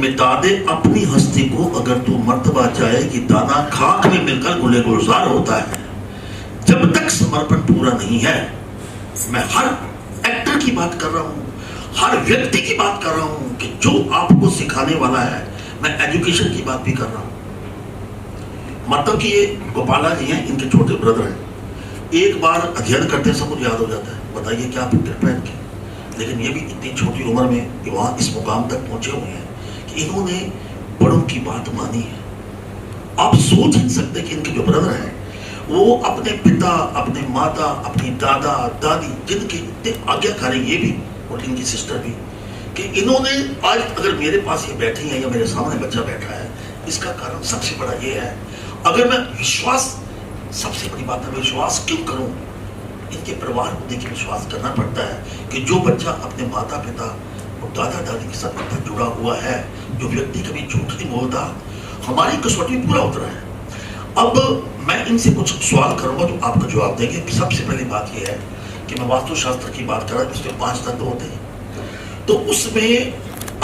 मिटा दे अपनी हस्ती को अगर तू मर्तबा चाहे कि दाना खाक में मिलकर गुले गुलजार होता है। जब तक समर्पण पूरा नहीं है, मैं हर एक्टर की बात कर रहा हूं, हर व्यक्ति की बात कर रहा हूं कि जो आपको सिखाने वाला है, मैं एजुकेशन की बात भी कर रहा हूं। मतलब कि ये गोपाला जी हैं, इनके छोटे ब्रदर हैं। एक बार अध्ययन करते हैं सब कुछ याद हो जाता है, बताइए क्या पहन के। लेकिन ये भी इतनी छोटी उम्र में वहां इस मुकाम तक पहुंचे हुए हैं कि इन्होंने बड़ों की बात मानी है। आप सोच नहीं सकते कि इनके जो ब्रदर हैं वो अपने पिता, अपने माता, अपनी दादा दादी, जिनके इतने आज्ञाकारी ये भी और इनकी सिस्टर भी, कि इन्होंने आज अगर मेरे पास ये बैठी है या मेरे सामने बच्चा बैठा है, इसका कारण सबसे बड़ा ये है। अगर मैं विश्वास, सबसे बड़ी बात है विश्वास क्यों करूं, इनके परिवार को देखिए विश्वास करना पड़ता है कि जो बच्चा अपने माता पिता और दादा दादी के साथ इतना जुड़ा हुआ है, जो व्यक्ति कभी झूठ नहीं बोलता, हमारी कसौटी पूरा उतरा है। अब मैं इनसे कुछ सवाल करूंगा तो आपको जवाब देंगे। सबसे पहली बात यह है कि मैं वास्तुशास्त्र की बात कर रहा हूं, इसमें 5 तत्व होते हैं। तो उसमें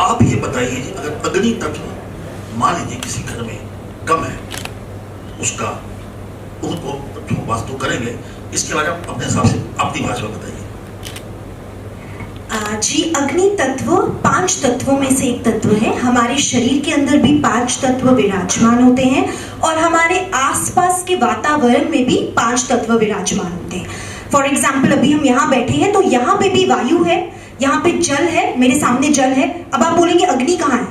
आप ये बताइए, अगर अग्नि तत्व मान लीजिए किसी घर में कम है, उसका उनको वास्तु करेंगे, इसके बारे में अपने हिसाब से अपनी भाषा में बताइए। जी, अग्नि तत्व 5 तत्वों में से एक तत्व है। हमारे शरीर के अंदर भी 5 तत्व विराजमान होते हैं और हमारे आसपास के वातावरण में भी 5 तत्व विराजमान होते हैं। फॉर एग्जाम्पल, अभी हम यहाँ बैठे हैं तो यहाँ पे भी वायु है, यहाँ पे जल है, मेरे सामने जल है। अब आप बोलेंगे अग्नि कहाँ है?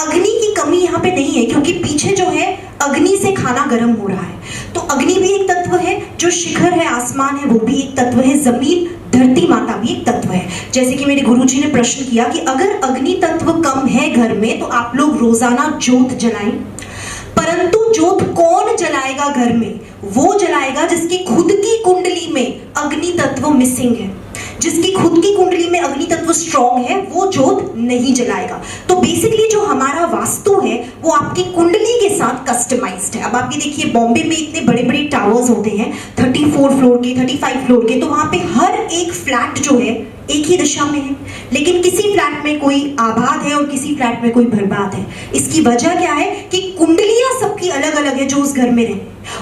अग्नि की कमी यहाँ पे नहीं है, क्योंकि पीछे जो है अग्नि से खाना गर्म हो रहा है। तो अग्नि भी एक तत्व है, जो शिखर है, आसमान है, वो भी एक तत्व है, जमीन धरती माता भी एक तत्व है। जैसे कि मेरे गुरुजी ने प्रश्न किया कि अगर अग्नि तत्व कम है घर में तो आप लोग रोजाना जोत जलाएं, परंतु जोत कौन जलाएगा घर में? वो जलाएगा जिसकी खुद की कुंडली में अग्नि तत्व मिसिंग है। जिसकी खुद की कुंडली में अग्नि तत्व स्ट्रॉन्ग है वो जोत नहीं जलाएगा। तो बेसिकली जो हमारा वास्तु है वो आपकी कुंडली के साथ कस्टमाइज्ड है। अब आप ये देखिए, बॉम्बे में इतने बड़े बड़े टावर्स होते हैं 34 फ्लोर के, 35 फ्लोर के, तो वहां पे हर एक फ्लैट जो है एक ही दिशा में है, लेकिन किसी फ्लैट में कोई आबाद है और किसी फ्लैट में कोई बर्बाद है। इसकी वजह क्या है कि कुंडलियां सबकी अलग अलग है जो उस घर में रहे,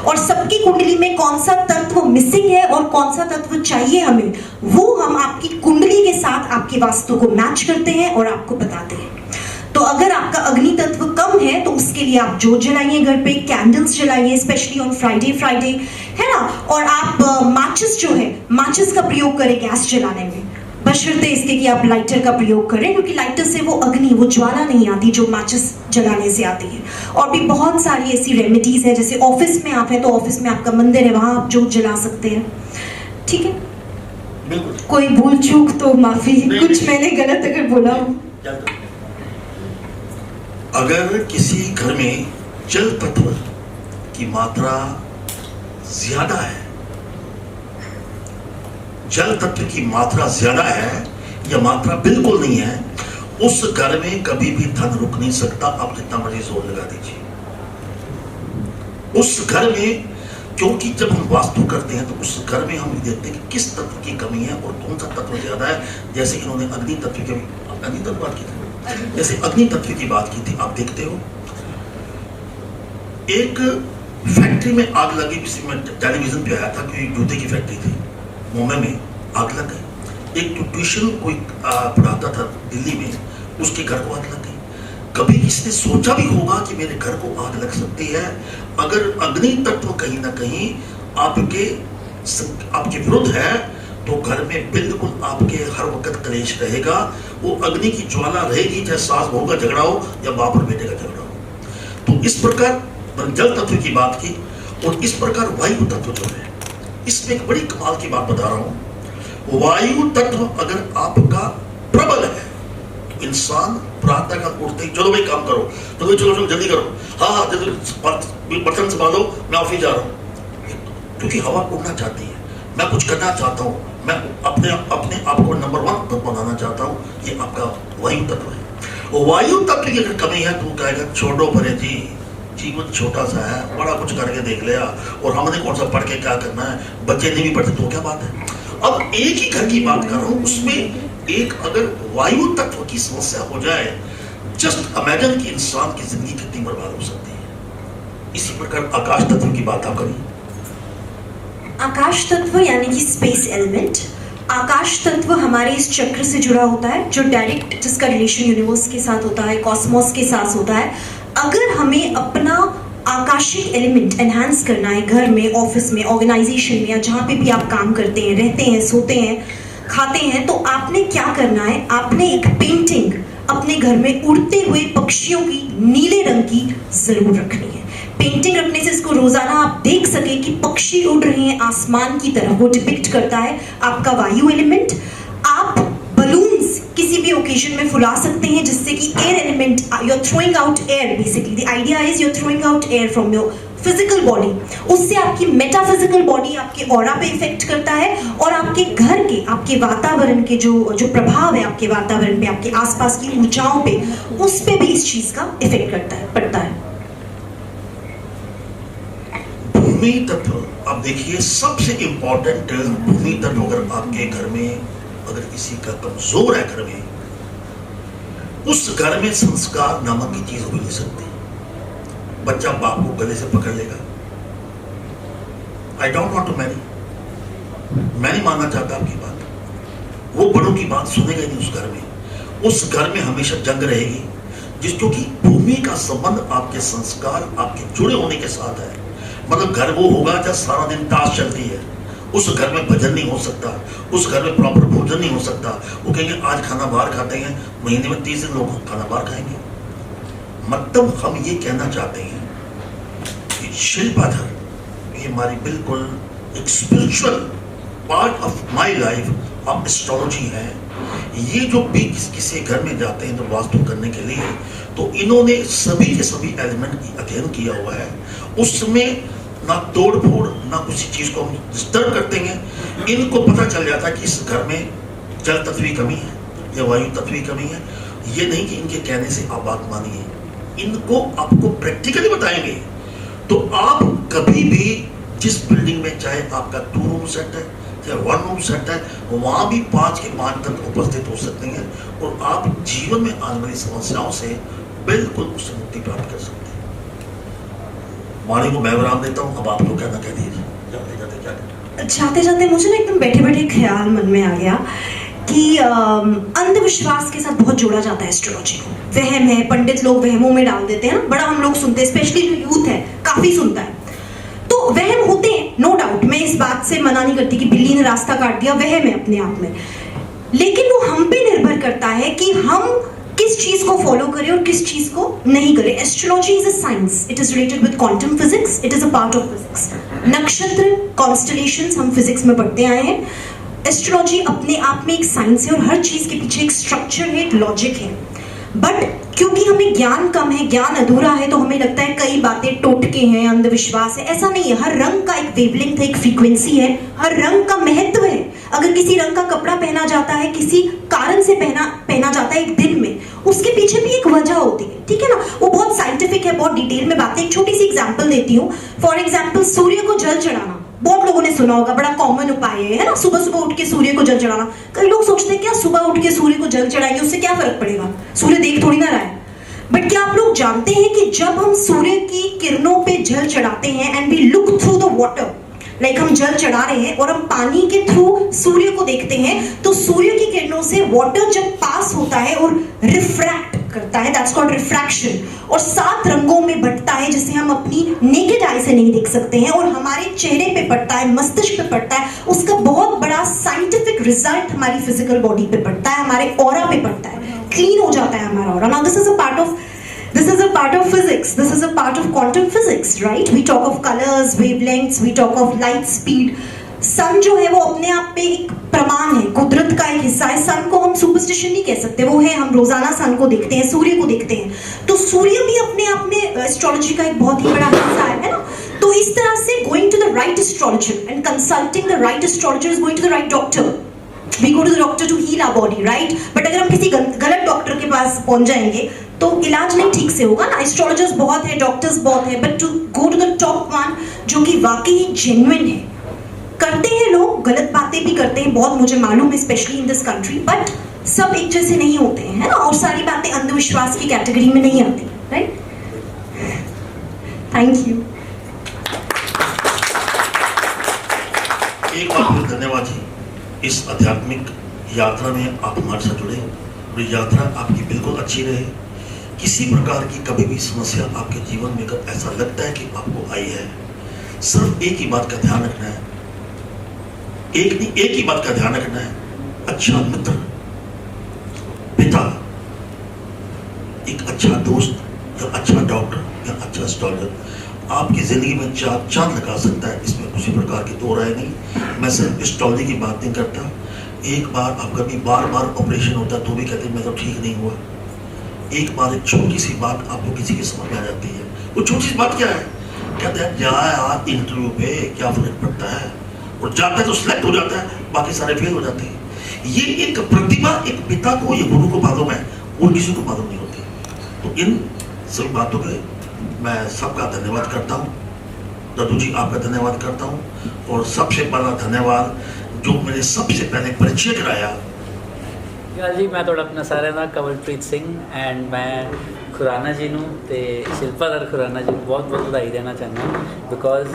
और सबकी कुंडली में कौन सा तत्व मिसिंग है और कौन सा तत्व चाहिए हमें, वो हम आपकी कुंडली के साथ आपकी वास्तु को मैच करते हैं और आपको बताते हैं। तो अगर आपका अग्नि तत्व कम है तो उसके लिए आप जोत जलाइए, घर पे कैंडल्स जलाइए, स्पेशली ऑन फ्राइडे है ना। और आप माचिस जो है, माचिस का प्रयोग करें गैस जलाने में, बशर्ते इसके कि आप लाइटर का प्रयोग करें, क्योंकि लाइटर से वो अग्नि, वो ज्वाला नहीं आती जो माचिस जलाने से आती है। और भी बहुत सारी ऐसी रेमेडीज है, जैसे ऑफिस में आप हैं तो ऑफिस में आपका मंदिर है, वहां आप जोत जला सकते हैं। ठीक है, बिल्कुल। कोई भूल चूक तो माफी, कुछ मैंने गलत अगर बोला हो। अगर किसी घर में जल तत्व की मात्रा ज्यादा है, जल तत्व की मात्रा ज्यादा है या मात्रा बिल्कुल नहीं है, उस घर में कभी भी धन रुक नहीं सकता। आप जितना मर्जी जोर लगा दीजिए उस घर में, क्योंकि जब हम वास्तु करते हैं तो उस घर में हम देखते हैं कि किस तत्व की कमी है और कौन सा तत्व ज्यादा है। जैसे इन्होंने अग्नि तत्व की बात की थी, जैसे अग्नि तत्व की बात की थी, आप देखते हो एक फैक्ट्री में आग लगी, किसी में टेलीविजन पे आया था कि जूते की फैक्ट्री थी, मुंबई में आग लग गई। एक ट्यूशन कोई पढ़ाता था दिल्ली में, उसके घर को आग लग गई। कभी किसने सोचा भी होगा कि मेरे घर को आग लग सकती है? अगर अग्नि तत्व कहीं ना कहीं आपके विरुद्ध है तो घर में बिल्कुल आपके हर वक्त कलेश रहेगा। वो अग्नि की ज्वाला रहेगी, चाहे सास बहू का झगड़ा हो या बाप और बेटे का झगड़ा हो। तो इस प्रकार जल तत्व की बात की, और इस प्रकार वायु तत्व जो है, इसमें एक बड़ी कमाल की बात बता रहा हूं। वायु तत्व अगर आपका प्रबल है तो इंसान प्रातः का उठते ही चलो भाई काम करो, तो चलो चलो जल्दी करो, हाँ जल्दी बर्तन संभालो, मैं ऑफिस जा रहा हूँ, क्योंकि हवा उड़ना चाहती है, मैं कुछ करना चाहता हूँ, मैं अपने आप को नंबर 1 बनाना चाहता हूँ। ये आपका वायु तत्व है। वायु तत्व की अगर कमी है तो कहेगा छोड़ो भरे जी, जीवन छोटा सा है, बड़ा कुछ करके देख लिया, और हमने कौन सा पढ़ के क्या करना है, बच्चे नहीं भी पढ़ते तो क्या बात है। अब एक ही घर की बात कर रहा हूं, उसमें एक अगर वायु तत्व की समस्या हो जाए जस्ट इमेजिन कि इंसान की जिंदगी कितनी बर्बाद हो सकती है। इसी प्रकार आकाश तत्व की बात आप करिए। आकाश तत्व यानी कि स्पेस एलिमेंट, आकाश तत्व हमारे इस चक्र से जुड़ा होता है, जो डायरेक्ट जिसका रिलेशन यूनिवर्स के साथ होता है, कॉस्मोस के साथ होता है। अगर हमें अपना आकाशिक एलिमेंट एनहांस करना है घर में, ऑफिस में, ऑर्गेनाइजेशन में, या जहाँ पे भी आप काम करते हैं, रहते हैं, सोते हैं, खाते हैं, तो आपने क्या करना है, आपने एक पेंटिंग अपने घर में उड़ते हुए पक्षियों की नीले रंग की जरूर रखनी है। पेंटिंग रखने से इसको रोजाना आप देख सके कि पक्षी उड़ रहे हैं आसमान की तरफ, वो डिपिक्ट करता है आपका वायु एलिमेंट। आप बलून्स किसी भी ओकेजन में फुला सकते हैं, जिससे कि air element, you are throwing out air, basically the idea is you are throwing out air from your physical body. उससे आपकी मेटाफिजिकल बॉडी आपके ऑरा पे इफेक्ट करता है, और आपके घर के, आपके वातावरण के जो प्रभाव है आपके वातावरण पे, आपके आसपास की ऊंचाइयों पे, उस पे भी इस चीज का इफेक्ट पड़ता है। भूमि तत्व आप देखिए, सबसे इंपॉर्टेंट भूमि तत्व अगर आपके घर में, अगर किसी का कमजोर है घर में, उस घर में संस्कार नामक की चीज हो नहीं सकती। बच्चा बाप को गले से पकड़ लेगा, I don't want to marry, मैं नहीं मानना चाहता आपकी बात, वो बड़ों की बात सुनेगा नहीं उस घर में। उस घर में हमेशा जंग रहेगी, जिसको कि भूमि का संबंध आपके संस्कार, आपके जुड़े होने के साथ है। मतलब घर वो होगा जहाँ सारा दिन ताश चलती है, उस घर में भजन नहीं हो सकता, उस घर में प्रॉपर भोजन नहीं हो सकता। वो कहेंगे आज खाना बाहर खाते हैं, महीने में 30 दिन लोग खाना बाहर खाएंगे। मतलब हम ये कहना चाहते हैं कि शिल्पाधर, ये हमारी बिल्कुल एक spiritual part of my life of astrology है। ये जो भी किसी घर में जाते हैं तो वास्तु करने के लिए, तो इन्होंने सभी के सभी एलिमेंट की अध्ययन किया हुआ है। उसमें ना तोड़ फोड़, ना किसी चीज को हम डिस्टर्ब करते हैं। इनको पता चल जाता है कि इस घर में जल तत्व की कमी है या वायु तत्व की कमी है। ये नहीं कि इनके कहने से आप बात मानिए, इनको आपको प्रैक्टिकली बताएंगे। तो आप कभी भी जिस बिल्डिंग में, चाहे आपका 2 रूम सेट है चाहे 1 रूम सेट है, वहां भी 5 के 5 तक उपस्थित हो सकते हैं, और आप जीवन में आने वाली समस्याओं से बिल्कुल उससे मुक्ति प्राप्त कर सकते हैं। वाणी को मैं विराम देता हूँ, अब आप लोग कहना कह दीजिए। जाते जाते क्या कहना? जाते जाते मुझे ना एकदम बैठे बैठे ख्याल मन में आ गया कि अंधविश्वास के साथ बहुत जोड़ा जाता है एस्ट्रोलॉजी को। वहम है, पंडित लोग वहमों में डाल देते हैं, बड़ा हम लोग सुनते हैं, स्पेशली जो यूथ है काफी सुनता है। तो वहम होते हैं, नो डाउट, मैं इस बात से मना नहीं करती कि बिल्ली ने रास्ता काट दिया, वहम है अपने आप में, लेकिन वो हम पे निर्भर करता है कि हम किस चीज को फॉलो करें और किस चीज को नहीं करें। Astrology is a science, it is related with quantum physics, it is a part of physics. नक्षत्र, कॉन्स्टलेशंस हम फिजिक्स में पढ़ते आए हैं। एस्ट्रोलॉजी अपने आप में एक साइंस है, और हर चीज के पीछे एक स्ट्रक्चर है, एक लॉजिक है। बट क्योंकि हमें ज्ञान कम है, ज्ञान अधूरा है, तो हमें लगता है कई बातें टोटके हैं, अंधविश्वास है। ऐसा नहीं है, हर रंग का एक वेवलेंथ है, एक फ्रीक्वेंसी है, हर रंग का महत्व है। अगर किसी रंग का कपड़ा पहना जाता है, किसी कारण से पहना जाता है एक दिन में, उसके पीछे भी एक वजह होती है, ठीक है ना। वो बहुत साइंटिफिक है, बहुत डिटेल में बातें। एक छोटी सी एग्जांपल देती हूँ। फॉर एग्जांपल, सूर्य को जल चढ़ाना बहुत लोगों ने सुना होगा, बड़ा कॉमन उपाय है ना, सुबह सुबह उठ के सूर्य को जल चढ़ाना। कई लोग सोचते हैं क्या सुबह उठ के सूर्य को जल चढ़ाएंगे उससे क्या फर्क पड़ेगा, सूर्य देख थोड़ी ना रहा है। बट क्या आप लोग जानते हैं कि जब हम सूर्य की किरणों पे जल चढ़ाते हैं, and we look through the water, like हम जल चढ़ा रहे हैं और हम पानी के थ्रू सूर्य को देखते हैं, तो सूर्य की किरणों से वाटर जब पास होता है और रिफ्रैक्ट करता है, दैट्स कॉल्ड रिफ्रैक्शन, और 7 रंगों में बंटता है, जिसे हम अपनी नेकेड आई से नहीं देख सकते हैं, और हमारे चेहरे पे पड़ता है, मस्तिष्क पे पड़ता है। उसका बहुत बड़ा साइंटिफिक रिजल्ट हमारी फिजिकल बॉडी पे पड़ता है, हमारे ऑरा पे पड़ता है, क्लीन हो जाता है हमारा aura. Now this is a part of physics, this is a part of quantum physics, right? We talk of colors, wavelengths, we talk of light speed. सन जो है वो अपने आप पे एक प्रमाण है, कुदरत का एक हिस्सा है। सन को हम सुपरस्टिशन नहीं कह सकते, वो है, हम रोजाना सन को देखते हैं, सूर्य को देखते हैं, तो सूर्य भी अपने आप में एस्ट्रोलॉजी का एक बहुत ही बड़ा हिस्सा है ना। तो इस तरह से going to the right astrologer and consulting the right astrologer is going to the right doctor. We go to the doctor to heal our body, right? But अगर हम किसी गलत डॉक्टर के पास पहुंच जाएंगे तो इलाज नहीं ठीक से होगा ना। एस्ट्रोलॉजर्स बहुत है, डॉक्टर्स बहुत है, but to go to the top one जो कि वाकई जेन्युइन है। करते हैं लोग, गलत बातें भी करते हैं बहुत, मुझे मालूम है, specially in this country, but सब एक जैसे नहीं होते हैं, है ना, और सारी बातें अंधविश्वास की कैटेगरी में नहीं आती, राइट? Thank you. एक बार फिर धन्यवाद जी, इस आध्यात्मिक यात्रा में आप हमारे साथ जुड़े और ये यात्रा आपकी बिल्कुल अच्छी रहे। किसी प्रकार की कभी भी समस्या आपके जीवन में अगर ऐसा लगता है कि आपको आई है, सिर्फ एक ही बात का ध्यान रखना है, एक ही बात का ध्यान रखना है, अच्छा मित्र, पिता, एक अच्छा दोस्त या अच्छा डॉक्टर या अच्छा एस्ट्रोलॉजर आपकी जिंदगी में चांद लगा सकता है, इसमें किसी प्रकार की दो राय नहीं। मैं सिर्फ एस्ट्रोलॉजी की बात नहीं करता। एक बार आपका भी बार ऑपरेशन होता है तो भी कहते हैं मैं तो ठीक नहीं हुआ। एक बार एक छोटी सी बात आपको किसी की समझ में आ जाती है, वो छोटी सी बात क्या है, कहते हैं जा यार इंटरव्यू पे, क्या फर्क पड़ता है, और जाता है तो सिलेक्ट हो जाता है, बाकी सारे फेल हो जाते हैं। ये एक प्रतिभा एक पिता को या गुरु को मालूम है और किसी को मालूम नहीं होती। तो इन सभी बातों के मैं सबका धन्यवाद करता हूँ। दादू जी आपका धन्यवाद करता हूँ, और सबसे बड़ा धन्यवाद जो मैंने सबसे पहले परिचय कराया। जी मैं थोड़ा अपना सारा ना कमलप्रीत सिंह एंड मैं खुराना जी नूं ते शिल्पाधर खुराना जी बहुत बहुत बधाई देना चाहना, बिकॉज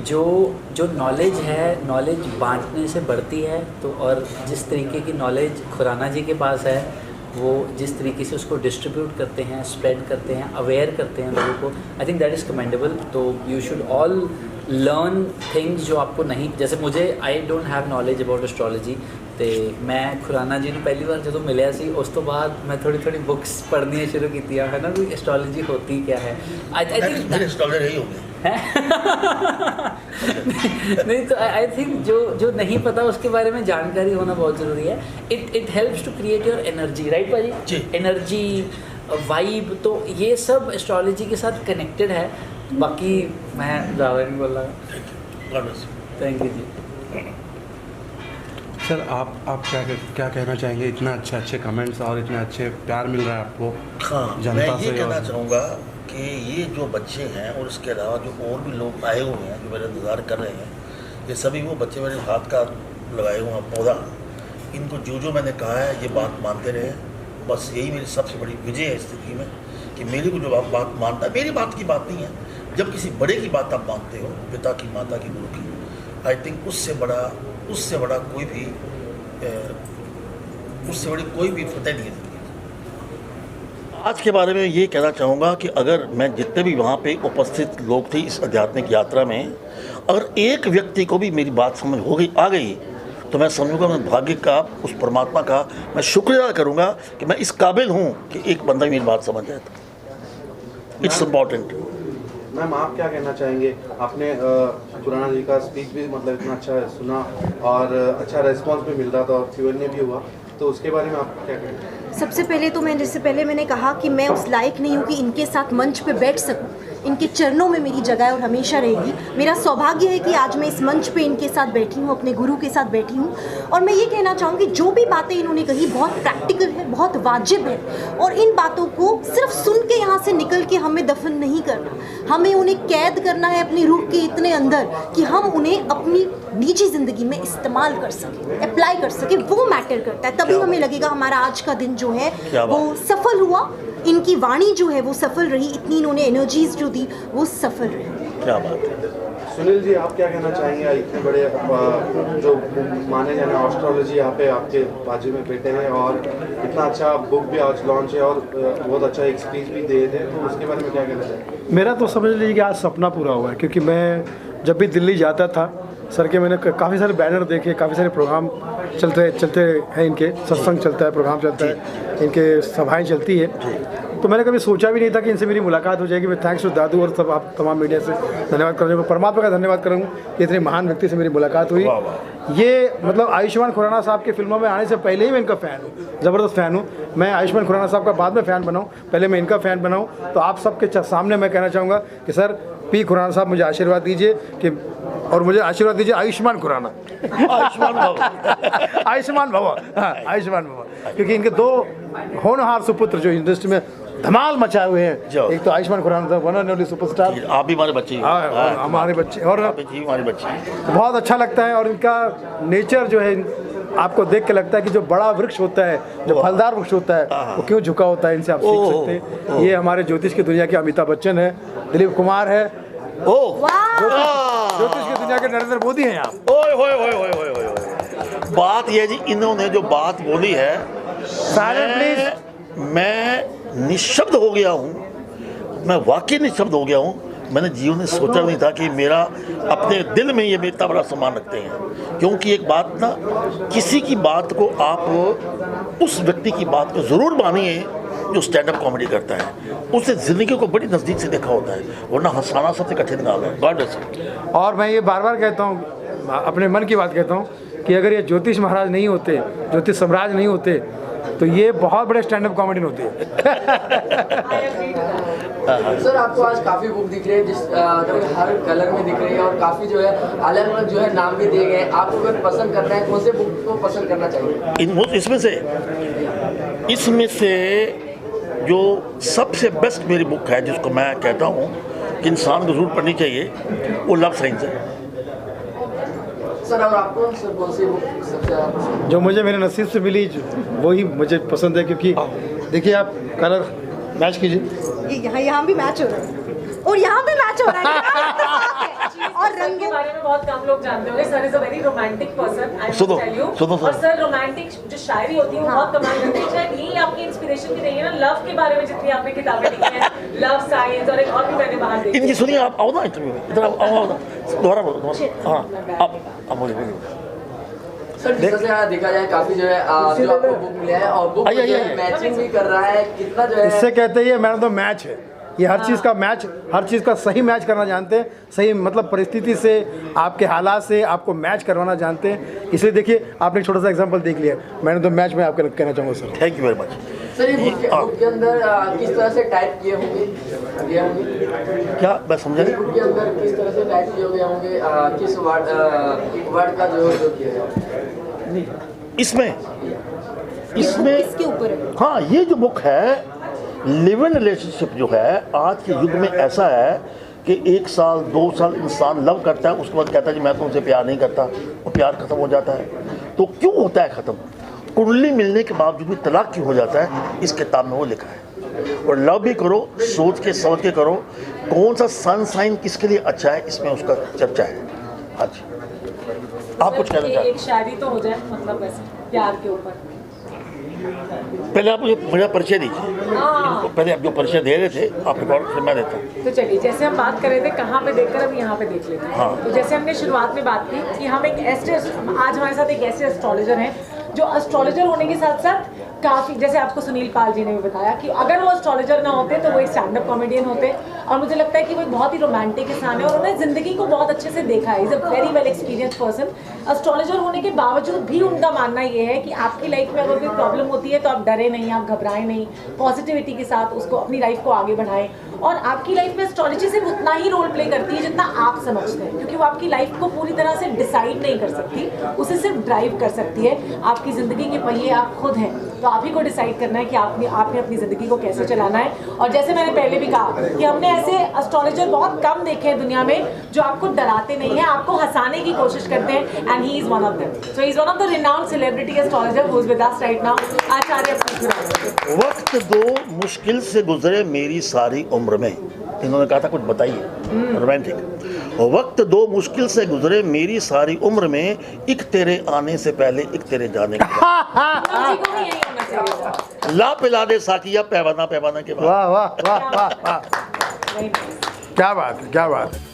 जो नॉलेज है, नॉलेज बांटने से बढ़ती है। तो और जिस तरीके की नॉलेज खुराना जी के पास है, वो जिस तरीके से उसको डिस्ट्रीब्यूट करते हैं, स्प्रेड करते हैं, अवेयर करते हैं लोगों को, I think that is commendable. तो you should all learn things जो आपको नहीं, जैसे मुझे I don't have knowledge about astrology, तो मैं खुराना जी ने पहली बार जो मिले सी उस तो बाद मैं थोड़ी बुक्स पढ़नी शुरू की, है ना, कोई एस्ट्रोलॉजी होती क्या है। आई थिंक एस्ट्रोलॉजर ही हो गए नहीं, तो आई थिंक जो नहीं पता उसके बारे में जानकारी होना बहुत ज़रूरी है। It helps to create your energy, right भाजी? एनर्जी, वाइब, तो ये सब एस्ट्रोलॉजी के साथ कनेक्टेड है। बाकी मैं ज़्यादा नहीं बोल रहा। Thank you ji. सर आप क्या कहना चाहेंगे? इतना अच्छे कमेंट्स और इतने अच्छे प्यार मिल रहा है आपको। हाँ, जनता मैं ये से कहना चाहूँगा कि ये जो बच्चे हैं और इसके अलावा जो और भी लोग आए हुए हैं जो मेरा इंतज़ार कर रहे हैं, ये सभी वो बच्चे मेरे हाथ का लगाए हुए हैं पौधा, इनको जो मैंने कहा है ये बात मानते रहे। बस यही मेरी सबसे बड़ी विजय है इस स्थिति में कि मेरे को जो आप बात मानता है, मेरी बात की बात नहीं है, जब किसी बड़े की बात आप मानते हो, पिता की, माता की, गुरु की, आई थिंक उससे बड़ा कोई भी उससे बड़ी कोई भी फतेह नहीं है। आज के बारे में ये कहना चाहूँगा कि अगर मैं जितने भी वहाँ पे उपस्थित लोग थे इस आध्यात्मिक यात्रा में, अगर एक व्यक्ति को भी मेरी बात समझ आ गई तो मैं समझूंगा मैं भाग्य का, उस परमात्मा का मैं शुक्रिया करूँगा कि मैं इस काबिल हूँ कि एक बंदा मेरी बात समझ जाए। It's important. मैम आप क्या कहना चाहेंगे? आपने खुराना जी का स्पीच भी मतलब इतना अच्छा सुना और अच्छा रेस्पॉन्स भी मिल रहा था और Q&A भी हुआ, तो उसके बारे में आप क्या कहेंगे? सबसे पहले तो मैंने कहा कि मैं उस लायक नहीं हूँ कि इनके साथ मंच पे बैठ सकूँ। इनके चरणों में मेरी जगह है और हमेशा रहेगी। मेरा सौभाग्य है कि आज मैं इस मंच पे इनके साथ बैठी हूँ, अपने गुरु के साथ बैठी हूँ। और मैं ये कहना चाहूँगी जो भी बातें इन्होंने कही बहुत प्रैक्टिकल है, बहुत वाजिब है, और इन बातों को सिर्फ सुन के यहाँ से निकल के हमें दफन नहीं करना, हमें उन्हें कैद करना है अपनी रूह के इतने अंदर कि हम उन्हें अपनी निजी ज़िंदगी में इस्तेमाल कर सकें, अप्लाई कर सकें। वो मैटर करता है, तभी हमें लगेगा हमारा आज का दिन जो है वो सफल हुआ। इनकी वाणी जो है वो सफल रही, इतनी इन्होंने एनर्जीज जो दी वो सफल रही। क्या बात है। सुनील जी आप क्या कहना चाहेंगे? इतने बड़े जो माने जाने एस्ट्रोलॉजी यहाँ पे आपके बाजू में बैठे हैं और इतना अच्छा बुक भी आज लॉन्च है और बहुत अच्छा एक स्पीच भी दे थे, तो उसके बारे में क्या कहना चाहेंगे? मेरा तो समझ लीजिए कि आज सपना पूरा हुआ है, क्योंकि मैं जब भी दिल्ली जाता था सर के मैंने काफ़ी सारे बैनर देखे, काफ़ी सारे प्रोग्राम चलते हैं इनके, सत्संग चलता है, प्रोग्राम चलता है, इनके सभाएं चलती है। तो मैंने कभी सोचा भी नहीं था कि इनसे मेरी मुलाकात हो जाएगी। मैं थैंक्स टू दादू और सब आप तमाम मीडिया से धन्यवाद करूँगा, परमात्मा का धन्यवाद करूँगा कि इतने महान व्यक्ति से मेरी मुलाकात हुई। ये मतलब आयुष्मान खुराना साहब की फिल्मों में आने से पहले ही मैं इनका फ़ैन हूँ, ज़बरदस्त फ़ैन हूँ। मैं आयुष्मान खुराना साहब का बाद में फ़ैन बनाऊँ, पहले मैं इनका फ़ैन बनाऊँ। तो आप सबके सामने मैं कहना चाहूँगा कि सर पी खुराना साहब मुझे आशीर्वाद दीजिए कि, और मुझे आशीर्वाद दीजिए आयुष्मान खुराना आयुष्मान भव आयुष्मान भव, हाँ आयुष्मान भव, क्योंकि इनके दो होनहार सुपुत्र जो इंडस्ट्री में धमाल मचाए हुए हैं, एक तो आयुष्मान खुराना साहब वन एंड ओनली सुपरस्टार, आप भी हमारे बच्चे, हमारे बच्चे, और हमारे बच्चे। बहुत अच्छा लगता है। और इनका नेचर जो है आपको देख के लगता है कि जो बड़ा वृक्ष होता है, जो फलदार वृक्ष होता है, वो क्यों झुका होता है, इनसे आप सीख सकते हैं। ये हमारे ज्योतिष की दुनिया के अमिताभ बच्चन है, दिलीप कुमार है, ज्योतिष की दुनिया के नरेंद्र मोदी हैं आप। ओए होए होए होए होए होए होए। बात ये जी, इन्होंने जो बात बोली है, साइलेंट प्लीज। मैं निशब्द हो गया हूँ, मैं वाकई निशब्द हो गया हूँ। मैंने जीवन में सोचा नहीं था कि मेरा अपने दिल में ये इतना बड़ा सम्मान रखते हैं, क्योंकि एक बात ना, किसी की बात को आप उस व्यक्ति की बात को ज़रूर मानिए जो स्टैंड अप कॉमेडी करता है, उससे ज़िंदगी को बड़ी नज़दीक से देखा होता है, वरना हंसाना सबसे कठिन काम है। God bless you. और मैं ये बार बार कहता हूँ, अपने मन की बात कहता हूँ कि अगर ये ज्योतिष महाराज नहीं होते, ज्योतिष सम्राट नहीं होते, तो ये बहुत बड़े स्टैंड अप कॉमेडियन होते सर आपको आज काफ़ी बुक दिख रही है, जिस हर कलर में दिख रही है और काफ़ी जो है अलग अलग जो है नाम भी दिए गए हैं। आपको अगर पसंद करना है, कौन से बुक को पसंद करना चाहिए? इसमें से जो सबसे बेस्ट मेरी बुक है, जिसको मैं कहता हूँ कि इंसान को जरूर पढ़नी चाहिए, वो लव साइंस है। सर और आपको सर कौन सी बुक सबसे ज़्यादा पसंद? जो मुझे मेरे नसीब से मिली, वही मुझे पसंद है, क्योंकि देखिए आप कलर मैच कीजिए, यहाँ भी मैच हो रहा है और यहाँ भी मैच हो रहा है और सर के बारे में बहुत कम लोग जानते होंगे। Sir is a very romantic person, I सुनो, टेल यू। सुनो, और सर रोमांटिक जो शायरी होती है वो बहुत कमाल करते हैं। शायद यही आपकी इंस्पिरेशन भी रही है ना, लव के बारे में जितनी आपने किताबें लिखी हैं, लव साइंस, और एक और भी मैंने बाहर देखी। इनकी सुनिए, आप आओ ना इंटरव्यू में, इधर आओ ना, दोबारा बोलो। हाँ, आप बोलिए। सर जिस तरह से देखा जाए काफ़ी जो है जो आपको बुक मिला है और बुक मैचिंग भी कर रहा है, कितना जो है इससे कहते हैं मैन ऑफ द मैच है। ये हर चीज़ का मैच, हर चीज़ का सही मैच करना जानते हैं, सही मतलब परिस्थिति से, आपके हालात से आपको मैच करवाना जानते हैं। इसलिए देखिए, आपने एक छोटा सा एग्जांपल देख लिया, मैंने तो मैच में आपको कहना चाहूँगा sir. Thank you very much. Sir ये बुक के अंदर किस तरह से टाइप किए होंगे? क्या मैं समझा नहीं? बुक के अंदर किस तरह से टाइप किए गए होंगे, किस वर्ड का जो किया गया इसमें किसके ऊपर है? हाँ, ये जो बुक है, लिव इन रिलेशनशिप जो है, आज के युग में ऐसा है कि 1 साल 2 साल इंसान लव करता है, उसके बाद कहता है जी मैं तुमसे प्यार नहीं करता, वो प्यार खत्म हो जाता है। तो क्यों होता है खत्म? कुंडली मिलने के बावजूद भी तलाक क्यों हो जाता है? इस किताब में वो लिखा है। और लव भी करो, सोच के समझ के करो, कौन सा सन साइन किसके लिए अच्छा है, इसमें उसका चर्चा है। आज आप कुछ कहना चाहते हैं? एक शायरी तो हो जाए, मतलब वैसे प्यार के ऊपर। पहले आप मुझे मेरा परिचय दीजिए। पहले आप जो परिचय दे रहे थे, आप रिकॉर्ड फिर मैं देता हूँ। तो चलिए, जैसे हम बात कर रहे थे कहाँ पे देखकर, अब यहाँ पे देख लेते हैं। हाँ। तो जैसे हमने शुरुआत में बात की कि हम एक ऐसे, आज हमारे साथ एक ऐसे एस्ट्रोलॉजर हैं जो एस्ट्रोलॉजर होने के साथ साथ काफ़ी, जैसे आपको सुनील पाल जी ने भी बताया कि अगर वो एस्ट्रोलॉजर ना होते तो वो एक स्टैंड अप कॉमेडियन होते। और मुझे लगता है कि वो एक बहुत ही रोमांटिक इंसान है और उन्होंने ज़िंदगी को बहुत अच्छे से देखा है। Is a very well experience person. Astrologer होने के बावजूद भी उनका मानना ये है कि आपकी लाइफ में अगर कोई प्रॉब्लम होती है तो आप डरे नहीं, आप घबराएं नहीं, पॉजिटिविटी के साथ उसको, अपनी लाइफ को आगे बढ़ाएं। और आपकी लाइफ में एस्ट्रोलॉजी सिर्फ उतना ही रोल प्ले करती है जितना आप समझते हैं, क्योंकि वो आपकी लाइफ को पूरी तरह से डिसाइड नहीं कर सकती, उसे सिर्फ ड्राइव कर सकती है। आपकी ज़िंदगी के पहिए आप खुद हैं, तो आप ही को डिसाइड करना है कि आपने अपनी ज़िंदगी को कैसे चलाना है। और जैसे मैंने पहले भी कहा कि हमने ऐसे एस्ट्रोलॉजर बहुत कम देखे हैं दुनिया में जो आपको डराते नहीं हैं, आपको हंसाने की कोशिश करते हैं, and he is one of them. So he is one of the renowned celebrity astrologer who is with us right now, Acharya Khurana. वक्त दो मुश्किल से गुजरे मेरी सारी उम्र में, इन्होंने कहा था कुछ बताइए, रोमांटिक। वक्त दो मुश्किल से गुजरे मेरी सारी उम्र में, एक तेरे आने से पहले एक तेरे जाने के बाद। ला पिला दे साकिया पैवाना पैवाना के बाद। वाह वाह वाह वाह वाह, क्या बात है, क्या बात है।